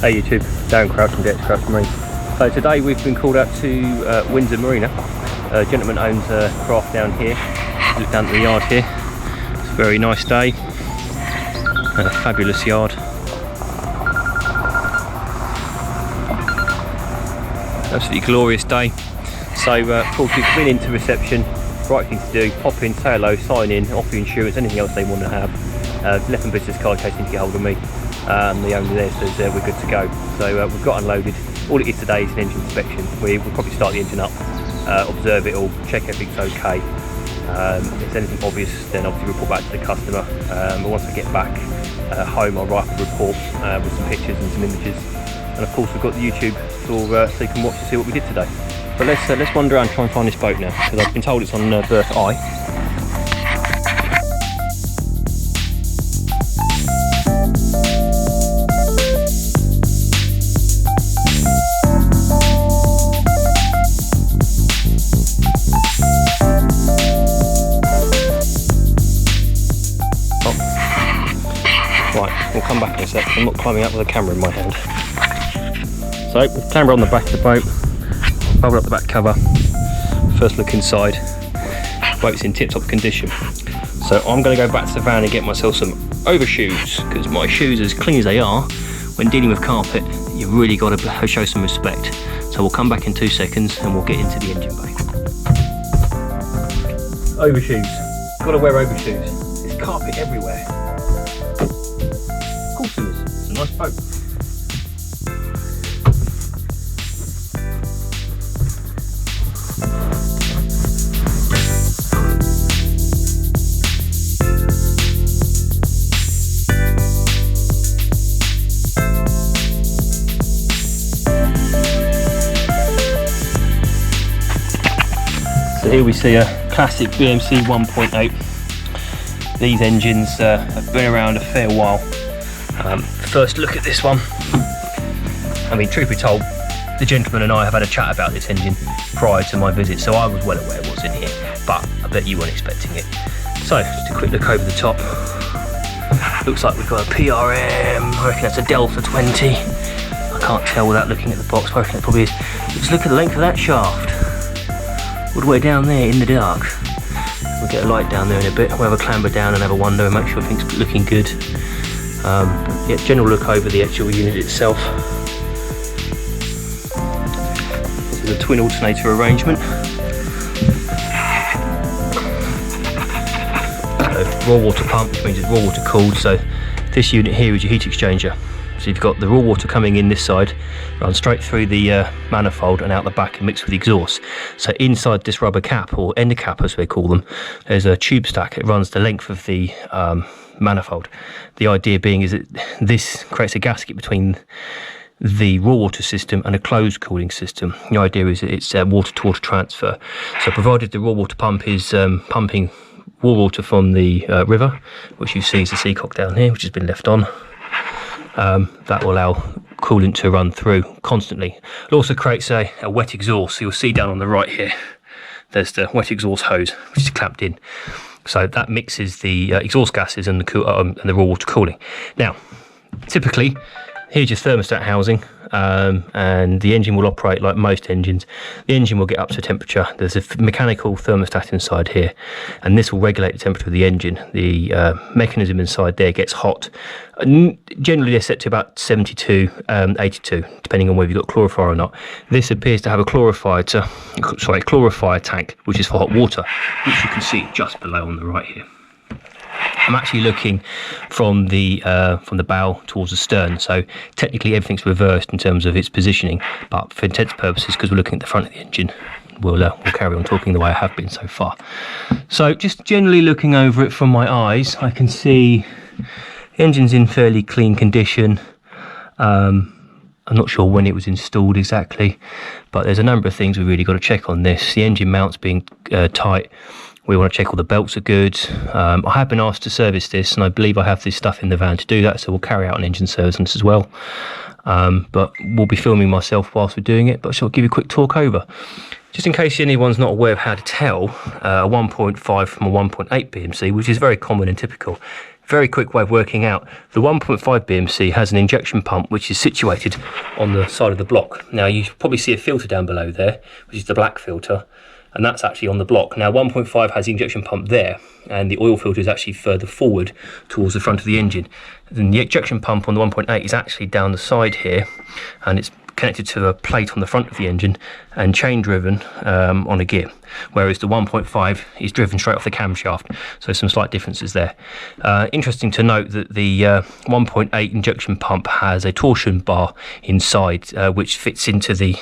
Hey YouTube, Darren Crouch from Gearbox Marine. So today we've been called out to Windsor Marina. A gentleman owns a craft down here. Look down at the yard here. It's a very nice day. A fabulous yard. Absolutely glorious day. So of course we've been into reception. Right thing to do, pop in, say hello, sign in, offer your insurance, anything else they want to have. Left them business card in case you need to get hold of me. The owner there says we're good to go. So we've got unloaded. All it is today is an engine inspection. We'll probably start the engine up, observe it all, check everything's okay. If there's anything obvious, then obviously report back to the customer. But once I get back home, I'll write a report with some pictures and some images. And of course we've got the YouTube so you can watch and see what we did today. But let's wander around and try and find this boat now, because I've been told it's on berth I. Right, we'll come back in a sec. I'm not climbing up with a camera in my hand. So, with the camera on the back of the boat, bubble up the back cover, first look inside. Boat's in tip-top condition. So I'm going to go back to the van and get myself some overshoes, because my shoes, as clean as they are, when dealing with carpet, you've really got to show some respect. So we'll come back in 2 seconds and we'll get into the engine bay. Overshoes. Got to wear overshoes. There's carpet everywhere. Of course there is. It's a nice boat. So here we see a classic BMC 1.8. These engines have been around a fair while. First look at this one. I mean, truth be told, the gentleman and I have had a chat about this engine prior to my visit, so I was well aware what's in here, but I bet you weren't expecting it. So, just a quick look over the top. Looks like we've got a PRM, I reckon that's a Delta 20. I can't tell without looking at the box, but I reckon it probably is. Just look at the length of that shaft. All the way down there in the dark. We'll get a light down there in a bit. We'll have a clamber down and have a wander and make sure everything's looking good. Yeah, general look over the actual unit itself. This is a twin alternator arrangement. So, raw water pump, which means it's raw water cooled. So this unit here is your heat exchanger. So you've got the raw water coming in this side, runs straight through the manifold and out the back and mixed with the exhaust. So inside this rubber cap, or end cap as we call them, there's a tube stack. It runs the length of the manifold. The idea being is that this creates a gasket between the raw water system and a closed cooling system. The idea is that it's water to water transfer. So provided the raw water pump is pumping raw water from the river, which you see is the seacock down here, which has been left on. That will allow coolant to run through constantly. It also creates a wet exhaust. So you'll see down on the right here, there's the wet exhaust hose, which is clamped in. So that mixes the exhaust gases and the raw water cooling. Now, typically, here's your thermostat housing, and the engine will operate like most engines. The engine will get up to temperature. There's a mechanical thermostat inside here, and this will regulate the temperature of the engine. The mechanism inside there gets hot. Generally, they're set to about 72, 82, depending on whether you've got chlorifier or not. This appears to have a chlorifier tank, which is for hot water, which you can see just below on the right here. I'm actually looking from the bow towards the stern, so technically everything's reversed in terms of its positioning, but for intents purposes, because we're looking at the front of the engine, we'll carry on talking the way I have been so far. So just generally looking over it from my eyes, I can see the engine's in fairly clean condition. I'm not sure when it was installed exactly, but there's a number of things we've really got to check on this. The engine mounts being tight. We want to check all the belts are good. I have been asked to service this, and I believe I have this stuff in the van to do that, so we'll carry out an engine service on this as well. But we'll be filming myself whilst we're doing it, but I'll give you a quick talk over. Just in case anyone's not aware of how to tell a 1.5 from a 1.8 BMC, which is very common and typical. very quick way of working out, the 1.5 BMC has an injection pump which is situated on the side of the block. Now you probably see a filter down below there, which is the black filter, and that's actually on the block. Now 1.5 has the injection pump there, and the oil filter is actually further forward towards the front of the engine. Then the ejection pump on the 1.8 is actually down the side here, and it's connected to a plate on the front of the engine and chain driven on a gear, whereas the 1.5 is driven straight off the camshaft, so some slight differences there. Interesting to note that the 1.8 injection pump has a torsion bar inside which fits into the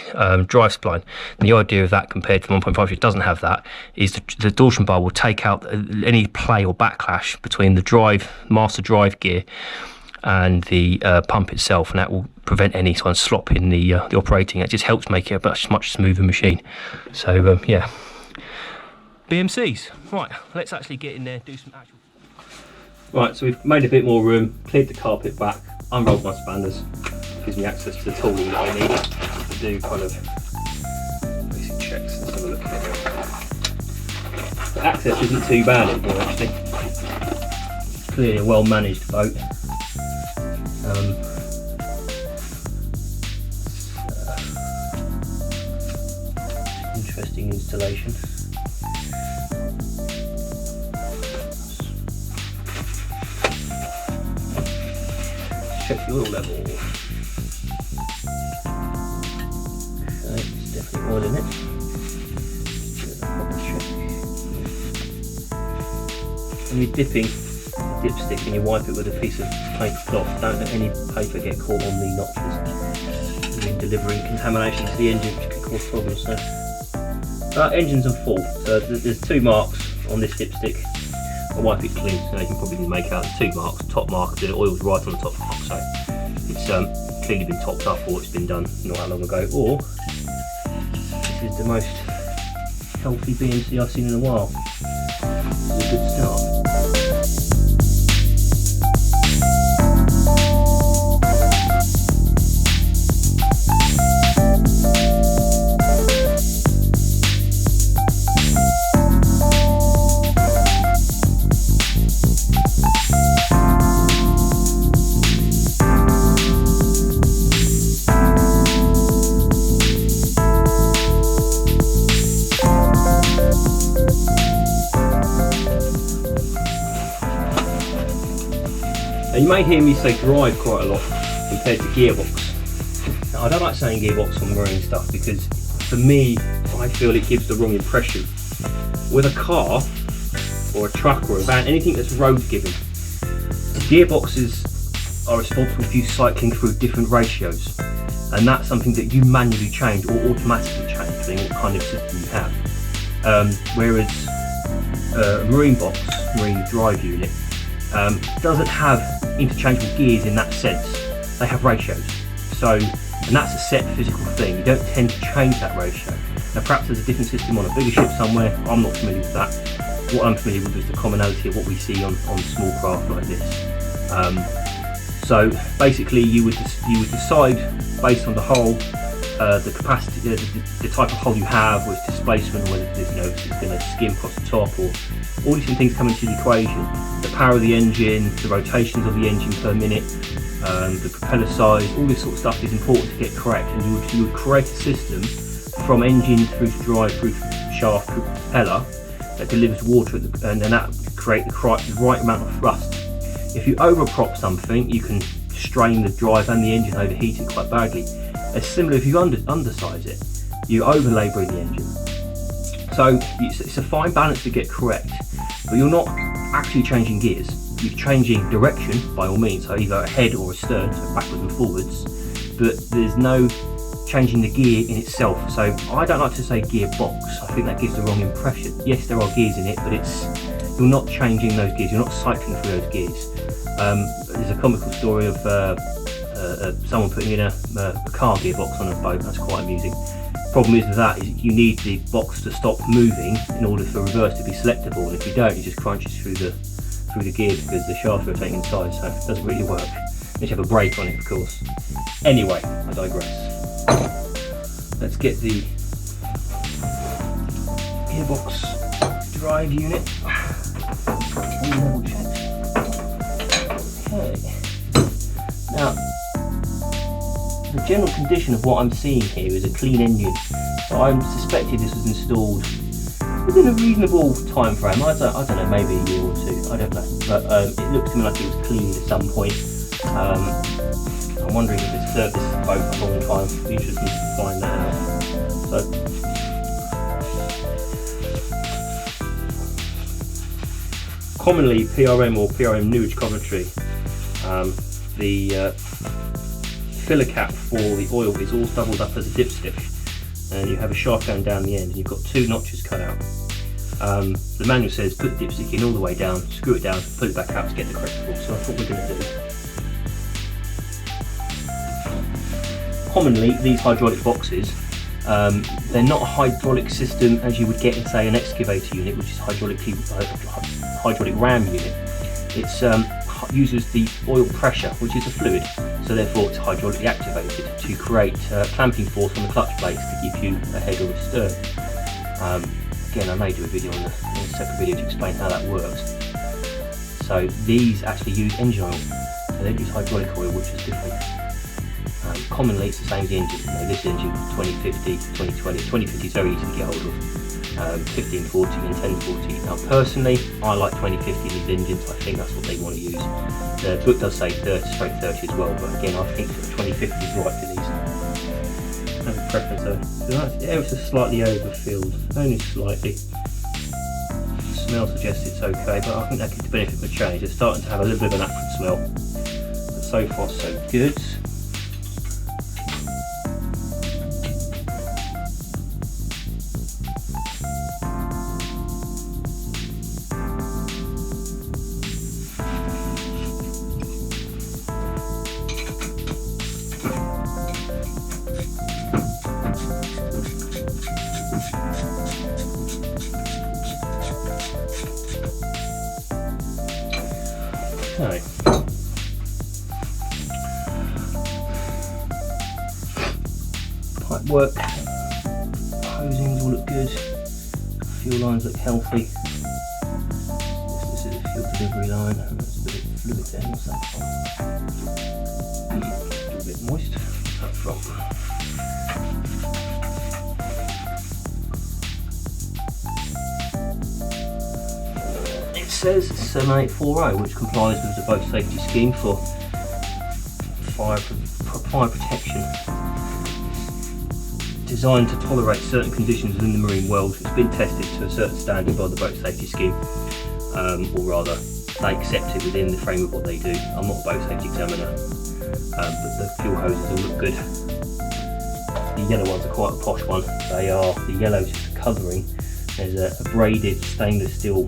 drive spline, and the idea of that compared to 1.5, which doesn't have that, is the torsion bar will take out any play or backlash between the master drive gear and the pump itself, and that will prevent any sort of slop in the operating. It just helps make it a much smoother machine. So yeah, BMCs. Right, let's actually get in there and do some actual. Right, so we've made a bit more room, cleared the carpet back, unrolled my spanners, gives me access to the tooling that I need to do kind of basic checks. Let's have a look at it. The access isn't too bad anymore actually. Clearly a well managed boat. Interesting installation. Check the oil level. Okay, it's definitely oil in it. Give it a proper check. When you're dipping dipstick and you wipe it with a piece of paper cloth, don't let any paper get caught on the notches. You're delivering contamination to the engine, which could cause problems. So, engine's on full. So there's 2 marks on this dipstick. I wipe it clean, so you can probably make out the 2 marks. Top mark, the oil's right on the top mark, so it's clearly been topped up, or it's been done not that long ago. Or this is the most healthy BMC I've seen in a while. It's a good start. Now you may hear me say drive quite a lot compared to gearbox. Now I don't like saying gearbox on marine stuff because for me, I feel it gives the wrong impression. With a car or a truck or a van, anything that's road given, gearboxes are responsible for you cycling through different ratios, and that's something that you manually change or automatically change depending what kind of system you have. Whereas a marine drive unit, doesn't have interchangeable gears in that sense. They have ratios. So, and that's a set physical thing. You don't tend to change that ratio. Now perhaps there's a different system on a bigger ship somewhere. I'm not familiar with that. What I'm familiar with is the commonality of what we see on small craft like this. So basically you would decide based on the hull, the capacity, the type of hull you have, with displacement, whether it's going to skim across the top, or all these things come into the equation. The power of the engine, the rotations of the engine per minute, the propeller size, all this sort of stuff is important to get correct, and you would create a system from engine through to drive, through to shaft, through to propeller that delivers water, and then that would create the right amount of thrust. If you overprop something, you can strain the drive and the engine, overheat it quite badly. It's similar if you undersize it, you over-labour the engine. So it's a fine balance to get correct, but you're not actually changing gears. You're changing direction by all means, so either ahead or astern, so backwards and forwards, but there's no changing the gear in itself. So I don't like to say gearbox, I think that gives the wrong impression. Yes, there are gears in it, but you're not changing those gears, you're not cycling through those gears. There's a comical story of someone putting in a car gearbox on a boat. That's quite amusing. Problem is with that is you need the box to stop moving in order for reverse to be selectable, and if you don't, it just crunches through the gear because the shaft's rotating inside, so it doesn't really work. You have a brake on it, of course. Anyway, I digress. Let's get the gearbox drive unit on level check. general condition of what I'm seeing here is a clean engine. So I'm suspecting this was installed within a reasonable time frame. I don't know, maybe a year or two, I don't know. But it looks to me like it was cleaned at some point. I'm wondering if it's serviced both a long time. It'd be interesting to find that out. So, commonly PRM or PRM newage commentary, the filler cap for the oil is all doubled up as a dipstick, and you have a shaft going down the end, and you've got 2 notches cut out. The manual says put the dipstick in all the way down, screw it down, pull it back out to get the correct pull, so that's what we're going to do. Commonly these hydraulic boxes, they're not a hydraulic system as you would get in, say, an excavator unit, which is hydraulic ram unit. It uses the oil pressure, which is a fluid, so therefore it's hydraulically activated to create clamping force on the clutch plates to give you a head or a stern. Again, I may do a video on a separate video to explain how that works. So these actually use engine oil, so they use hydraulic oil, which is different. Commonly it's the same as the engine. This engine 2050, 2020, 2050 is very easy to get hold of. 1540 and 1040. Now personally, I like 2050 in these engines. I think that's what they want to use. The book does say 30/30 as well, but again, I think 2050 is right for these. I have a preference though. So that's ever so slightly overfilled, only slightly. The smell suggests it's okay, but I think that could benefit from a change. It's starting to have a little bit of an acrid smell, but so far so good. Okay. Pipe work, hosings all look good, fuel lines look healthy. This is a fuel delivery line, and there's a bit of fluid there. What's that from? A bit moist. What's that from? It says 7840, which complies with the boat safety scheme for fire protection. Designed to tolerate certain conditions within the marine world. It's been tested to a certain standard by the boat safety scheme, or rather, they accept it within the frame of what they do. I'm not a boat safety examiner, but the fuel hoses all look good. The yellow ones are quite a posh one. They are, the yellow's just covering. There's a braided stainless steel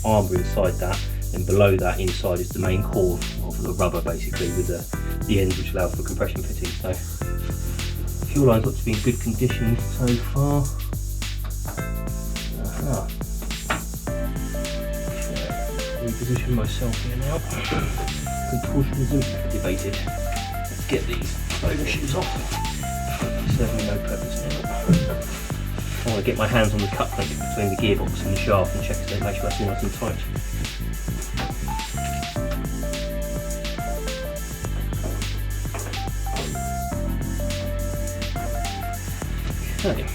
armour inside that, and below that inside is the main core of the rubber, basically, with the ends which allow for compression fitting. So fuel lines look to be in good condition so far. Reposition myself here now. Contortionism activated. Let's get these overshoes off. Certainly no purpose now. I want to get my hands on the cut link between the gearbox and the shaft and check to make sure that's nice and tight. Okay.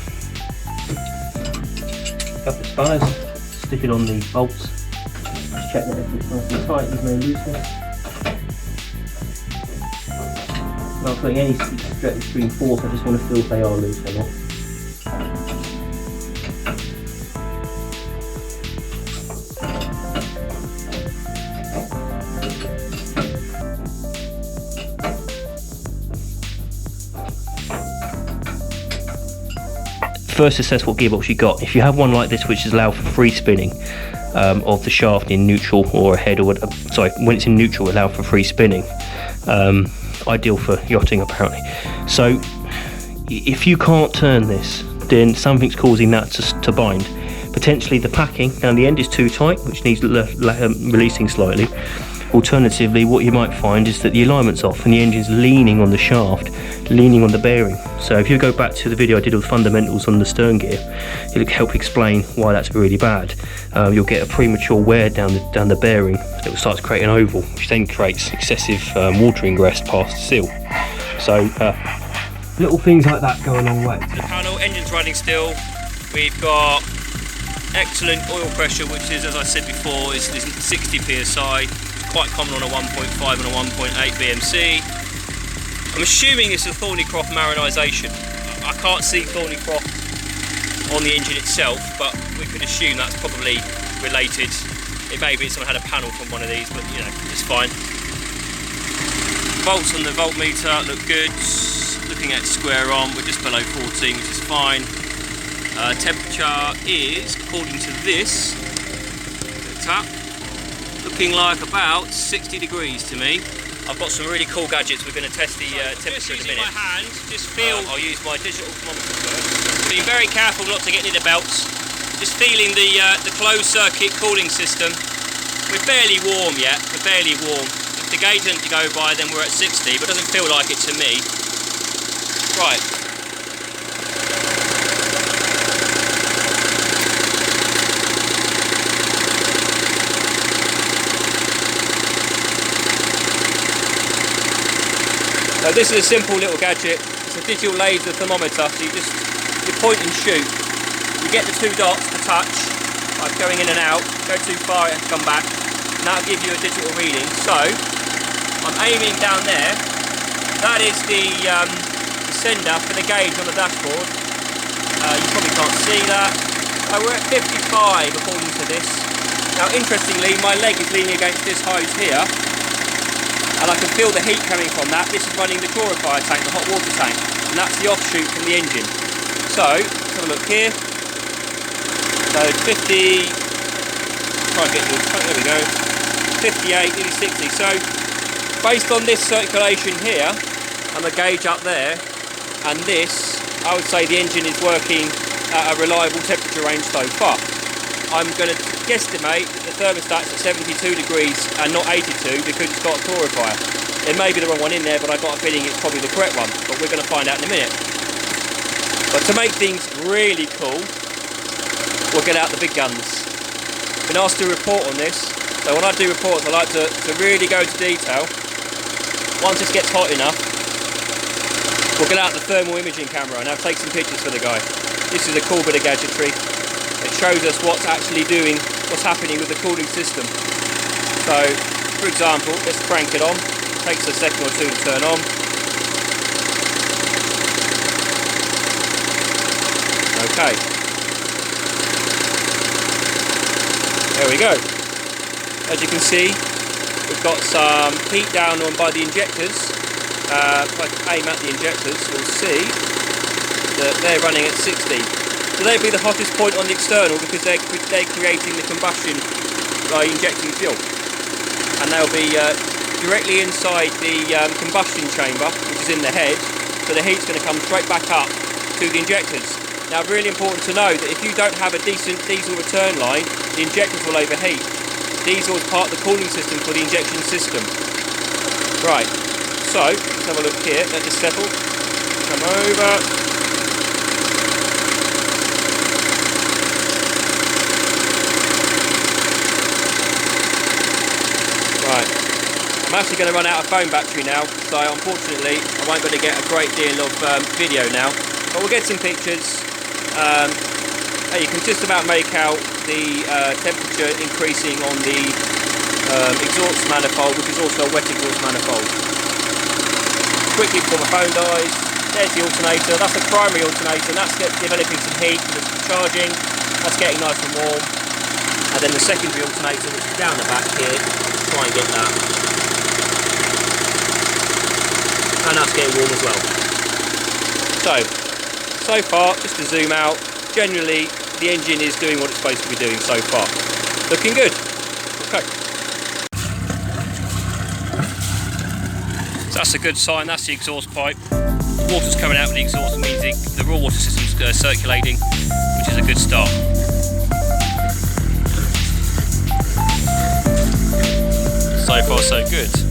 Couple of spanners, stick it on the bolts. Just check that everything's nice and tight, there's no looseness. Not putting any extreme force, I just want to feel if they are loose or not. First assess what gearbox you got. If you have one like this which is allowed for free spinning of the shaft in neutral or ahead, or sorry, when it's in neutral allow for free spinning, ideal for yachting apparently. So if you can't turn this, then something's causing that to bind. Potentially the packing down the end is too tight, which needs releasing slightly. Alternatively, what you might find is that the alignment's off and the engine's leaning on the shaft, leaning on the bearing. So if you go back to the video I did of the fundamentals on the stern gear, it'll help explain why that's really bad. You'll get a premature wear down the bearing that will start to create an oval, which then creates excessive water ingress past the seal. So Little things like that go a long way. The panel, engine's running still. We've got excellent oil pressure, which is, as I said before, is 60 psi. It's quite common on a 1.5 and a 1.8 BMC. I'm assuming it's a Thornycroft marinisation. I can't see Thornycroft on the engine itself, but we could assume that's probably related. It may be someone had a panel from one of these, but you know, it's fine. Volts on the voltmeter look good. Looking at square on, we're just below 14, which is fine. Temperature is, according to this, looking like about 60 degrees to me. I've got some really cool gadgets. We're going to test the temperature in a minute. My hand, just feel. I'll use my digital thermometer first. Being very careful not to get near the belts. Just feeling the closed circuit cooling system. We're barely warm yet. We're barely warm. If the gauge doesn't go by, then we're at 60, but it doesn't feel like it to me. Right. So this is a simple little gadget. It's a digital laser thermometer, so you point and shoot. You get the 2 dots to touch, like going in and out. Go too far and come back, and that'll give you a digital reading. So I'm aiming down there. That is the sender for the gauge on the dashboard. You probably can't see that. We're at 55 according to this. Now interestingly, my leg is leaning against this hose here, and I can feel the heat coming from that. This is running the chlorifier tank, the hot water tank, and that's the offshoot from the engine. So, let's have a look here. So 50, try and get the, there we go, 58, nearly 60. So, based on this circulation here, and the gauge up there, and this, I would say the engine is working at a reliable temperature range so far. I'm going to guesstimate that the thermostat's at 72 degrees and not 82 because it's got a chlorifier. It may be the wrong one in there, but I've got a feeling it's probably the correct one, but we're going to find out in a minute. But to make things really cool, we'll get out the big guns. Been asked to report on this, so when I do reports I like to really go into detail. Once this gets hot enough, we'll get out the thermal imaging camera and I'll take some pictures for the guy. This is a cool bit of gadgetry. It shows us what's actually doing, what's happening with the cooling system. So, for example, let's crank it on. It takes a second or two to turn on. Okay. There we go. As you can see, we've got some heat down on by the injectors. If I aim at the injectors, you'll see that they're running at 60. So they'll be the hottest point on the external because they're creating the combustion by injecting fuel. And they'll be directly inside the combustion chamber, which is in the head, so the heat's going to come straight back up to the injectors. Now, really important to know that if you don't have a decent diesel return line, the injectors will overheat. Diesel is part of the cooling system for the injection system. Right, so let's have a look here, let this settle, come over. Right, I'm actually going to run out of phone battery now, so unfortunately I won't be able to get a great deal of video now, but we'll get some pictures. You can just about make out the temperature increasing on the exhaust manifold, which is also a wet exhaust manifold. Quickly before my phone dies, there's the alternator. That's the primary alternator, and that's developing some heat from the charging. That's getting nice and warm. And then the secondary alternator, which is down the back here, try and get that. And that's getting warm as well. So far, just to zoom out, generally the engine is doing what it's supposed to be doing so far. Looking good. Okay. So that's a good sign, that's the exhaust pipe. Water's coming out of the exhaust, means the raw water system's circulating, which is a good start. So far so good.